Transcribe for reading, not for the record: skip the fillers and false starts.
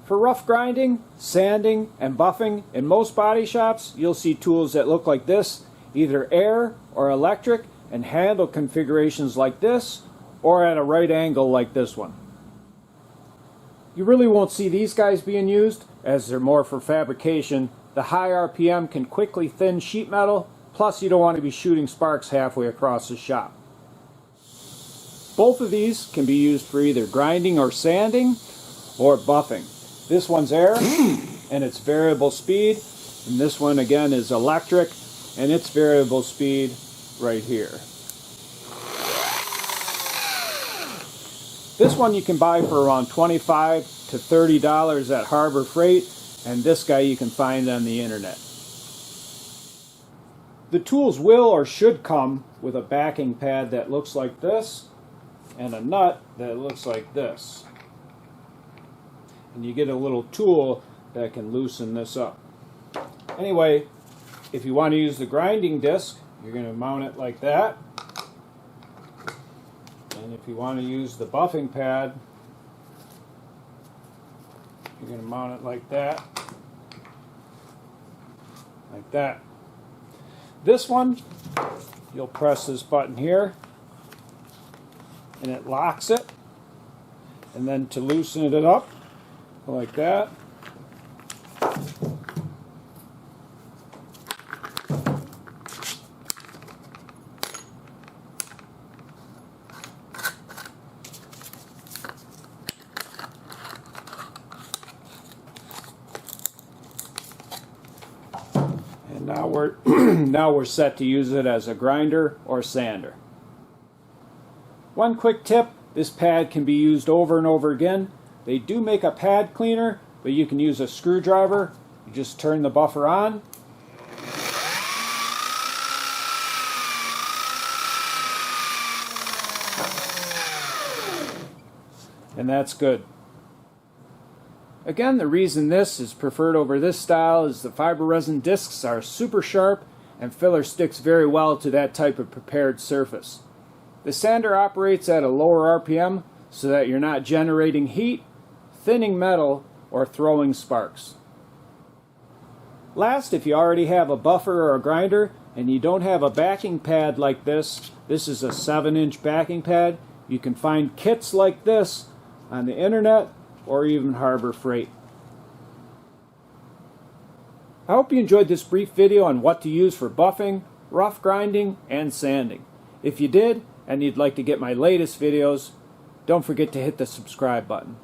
For rough grinding, sanding, and buffing, in most body shops, you'll see tools that look like this, either air or electric, and handle configurations like this, or at a right angle like this one. You really won't see these guys being used, as they're more for fabrication. The high RPM can quickly thin sheet metal, plus you don't want to be shooting sparks halfway across the shop. Both of these can be used for either grinding or sanding, or buffing. This one's air, and it's variable speed, and this one again is electric, and it's variable speed right here. This one you can buy for around $25 to $30 at Harbor Freight, and this guy you can find on the internet. The tools will or should come with a backing pad that looks like this, and a nut that looks like this. And you get a little tool that can loosen this up. Anyway, if you want to use the grinding disc, you're going to mount it like that. And if you want to use the buffing pad, you're going to mount it like that. Like that. This one, you'll press this button here, and it locks it. And then to loosen it up, like that. And now we're now we're set to use it as a grinder or sander. One quick tip, this pad can be used over and over again. They do make a pad cleaner, but you can use a screwdriver. You just turn the buffer on. And that's good. Again, the reason this is preferred over this style is the fiber resin discs are super sharp and filler sticks very well to that type of prepared surface. The sander operates at a lower RPM so that you're not generating heat, thinning metal, or throwing sparks. Last, if you already have a buffer or a grinder and you don't have a backing pad like this is a 7-inch backing pad. You can find kits like this on the internet or even Harbor Freight. I hope you enjoyed this brief video on what to use for buffing, rough grinding, and sanding. If you did, and you'd like to get my latest videos, don't forget to hit the subscribe button.